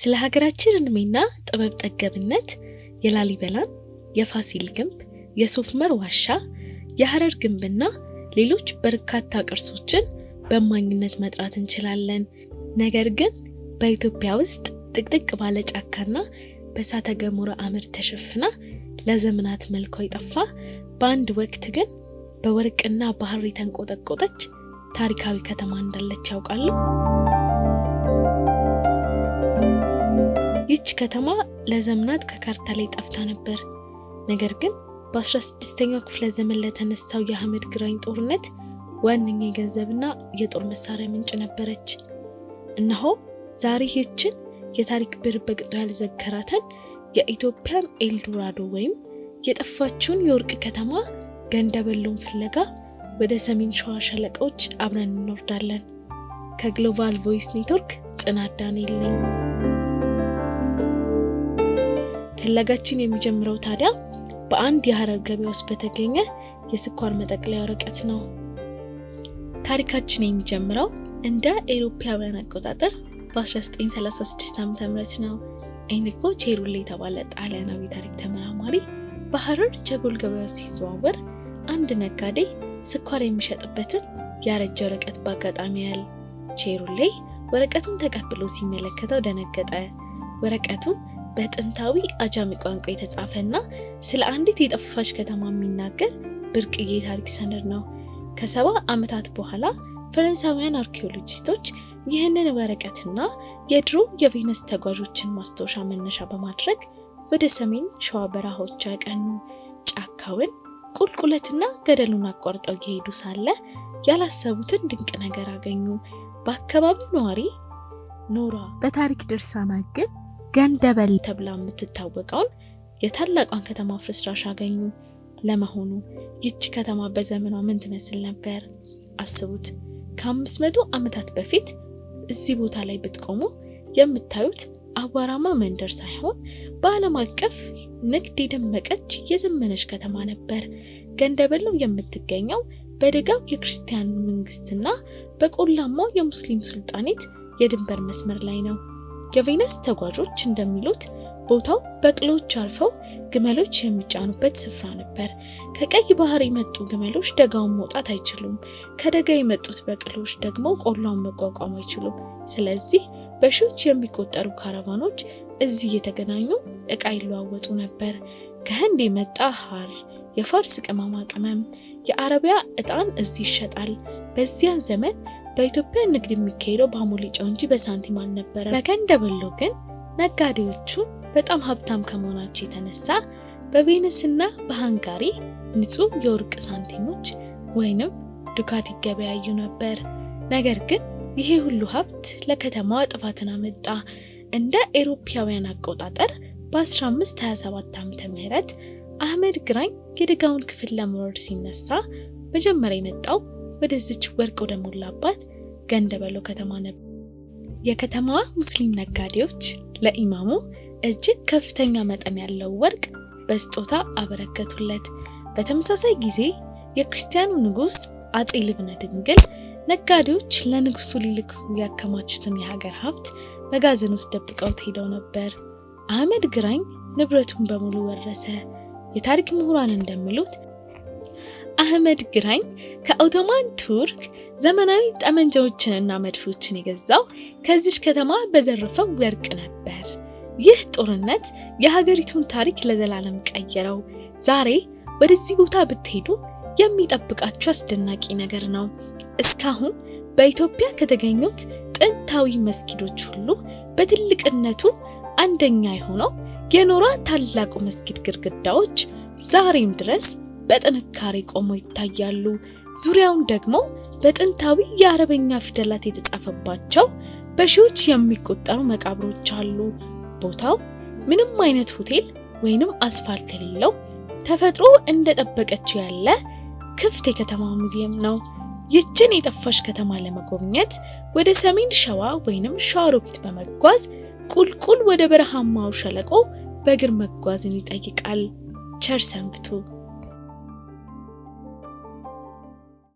ስለ ሀገራችን እድሜና ጥበብ ጠገብነት የላሊበላን፣ የፋሲል ግንብ፣ የሶፍ ዑመር ዋሻ፣ የሐረር ግንብና ሌሎች በርካታ ቅርሶችን በማኝነት መጥራት እንችላለን። ነገር ግን በኢትዮጵያ ውስጥ ጥቅጥቅ ባለ ጫካና በእሳተ ገሞራ አመድ ተሸፍና ለዘመናት መልኳ የጠፋ በአንድ ወቅት ግን በወርቅና ባህር የተንቆጠቆጠች ታሪካዊ ከተማ እንዳለች ያውቃሉ? ይህች ከተማ ለዘመናት ከካርታ ላይ ጠፍታ ነበር። ነገር ግን በ16ኛው ክፍለ ዘመን ለተነሳው የአህመድ ግራኝ ጦርነት ዋነኛ የገንዘብና የጦር መሳሪያ ምንጭ ነበረች። እነሆ ዛሬ ይህችን የታሪክ ብር በቅጡ ያልዘከራትን የኢትዮጵያን ኤልዶራዶ ወይም የጠፋችውን የወርቅ ከተማ ገንደበሎን ፍለጋ ወደ ሰሜን ሸዋ ሸለቆች አብረን እንወርዳለን። ከግሎባል ቮይስ ኔትወርክ ጽናት ዳንኤል ነኝ። ፍለጋችን የሚጀምረው ታዲያ በአንድ የሐረር ገበያ ውስጥ በተገኘ የስኳር መጠቅለያ ወረቀት ነው። ታሪካችን የሚጀምረው እንደ አውሮፓውያን አቆጣጠር በ1936 ዓ.ም ነው። ኤንሪኮ ቼሩሌ የተባለ ጣሊያናዊ ታሪክ ተመራማሪ በሐረር ጀጎል ገበያ ውስጥ ሲዘዋወር አንድ ነጋዴ ስኳር የሚሸጥበትን ያረጀ ወረቀት በአጋጣሚ ያያል። ቼሩሌ ወረቀቱን ተቀብሎ ሲመለከተው ደነገጠ። ወረቀቱ በጥንታዊ አጃሚ ቋንቋ የተጻፈና ስለ አንዲት የጠፋች ከተማ የሚናገር ብርቅዬ ታሪክ ሰነድ ነው። ከ70 ዓመታት በኋላ ፈረንሳውያን አርኪኦሎጂስቶች ይህንን ወረቀትና የድሮ የቬነስ ተጓዦችን ማስታወሻ መነሻ በማድረግ ወደ ሰሜን ሸዋ በረሃዎች ያቀኑ። ጫካውን፣ ቁልቁለትና ገደሉን አቋርጠው እየሄዱ ሳለ ያላሰቡትን ድንቅ ነገር አገኙ። በአካባቢው ነዋሪ ኖራ በታሪክ ድርሳናት ግን ገንደበል ተብላ የምትታወቀውን የታላቋን ከተማ ፍርስራሽ አገኙ። ለመሆኑ ይህች ከተማ በዘመኗ ምን ትመስል ነበር? አስቡት። ከ500 ዓመታት በፊት እዚህ ቦታ ላይ ብትቆሙ የምታዩት አቧራማ መንደር ሳይሆን በዓለም አቀፍ ንግድ የደመቀች የዘመነች ከተማ ነበር። ገንደበሎ የምትገኘው በደጋው የክርስቲያን መንግስትና በቆላማው የሙስሊም ሱልጣኔት የድንበር መስመር ላይ ነው። የቬነስ ተጓዦች እንደሚሉት ቦታው በቅሎች አልፈው ግመሎች የሚጫኑበት ስፍራ ነበር። ከቀይ ባህር የመጡ ግመሎች ደጋውን መውጣት አይችሉም። ከደጋ የመጡት በቅሎች ደግሞ ቆላውን መቋቋም አይችሉም። ስለዚህ በሺዎች የሚቆጠሩ ካራቫኖች እዚህ የተገናኙ ዕቃ ይለዋወጡ ነበር። ከህንድ የመጣ ሐር፣ የፋርስ ቅመማ ቅመም፣ የአረቢያ ዕጣን እዚህ ይሸጣል። በዚያን ዘመን በኢትዮጵያ ንግድ የሚካሄደው በአሞሌ ጨው እንጂ በሳንቲም አልነበረም። በገንደበሎ ግን ነጋዴዎቹ በጣም ሀብታም ከመሆናቸው የተነሳ በቬነስና በሃንጋሪ ንጹህ የወርቅ ሳንቲሞች ወይንም ዱካት ይገበያዩ ነበር። ነገር ግን ይሄ ሁሉ ሀብት ለከተማዋ ጥፋትን አመጣ። እንደ አውሮፓውያን አቆጣጠር በ1527 ዓመተ ምህረት አህመድ ግራኝ የደጋውን ክፍል ለመውረድ ሲነሳ መጀመሪያ የመጣው ወደዚች ወርቅ ወደ ሞላባት ገንደበሎ ከተማ ነበር። የከተማዋ ሙስሊም ነጋዴዎች ለኢማሙ እጅግ ከፍተኛ መጠን ያለው ወርቅ በስጦታ አበረከቱለት። በተመሳሳይ ጊዜ የክርስቲያኑ ንጉስ አጼ ልብነ ድንግል ነጋዴዎች ለንጉሱ ሊልኩ ያከማቹትን የሀገር ሀብት መጋዘን ውስጥ ደብቀውት ሄደው ነበር። አህመድ ግራኝ ንብረቱን በሙሉ ወረሰ። የታሪክ ምሁራን እንደሚሉት አህመድ ግራኝ ከኦቶማን ቱርክ ዘመናዊ ጠመንጃዎችንና መድፎችን የገዛው ከዚች ከተማ በዘረፈው ወርቅ ነበር። ይህ ጦርነት የሀገሪቱን ታሪክ ለዘላለም ቀየረው። ዛሬ ወደዚህ ቦታ ብትሄዱ የሚጠብቃችሁ አስደናቂ ነገር ነው። እስካሁን በኢትዮጵያ ከተገኙት ጥንታዊ መስጊዶች ሁሉ በትልቅነቱ አንደኛ የሆነው የኖራ ታላቁ መስጊድ ግድግዳዎች ዛሬም ድረስ በጥንካሬ ቆመው ይታያሉ። ዙሪያውን ደግሞ በጥንታዊ የአረበኛ ፊደላት የተጻፈባቸው በሺዎች የሚቆጠሩ መቃብሮች አሉ። ቦታው ምንም አይነት ሆቴል ወይንም አስፋልት የሌለው ተፈጥሮ እንደጠበቀችው ያለ ክፍት የከተማ ሙዚየም ነው። ይህችን የጠፋች ከተማ ለመጎብኘት ወደ ሰሜን ሸዋ ወይንም ሸዋሮቢት በመጓዝ ቁልቁል ወደ በረሃማው ሸለቆ በእግር መጓዝን ይጠይቃል። ቸር ሰንብቱ።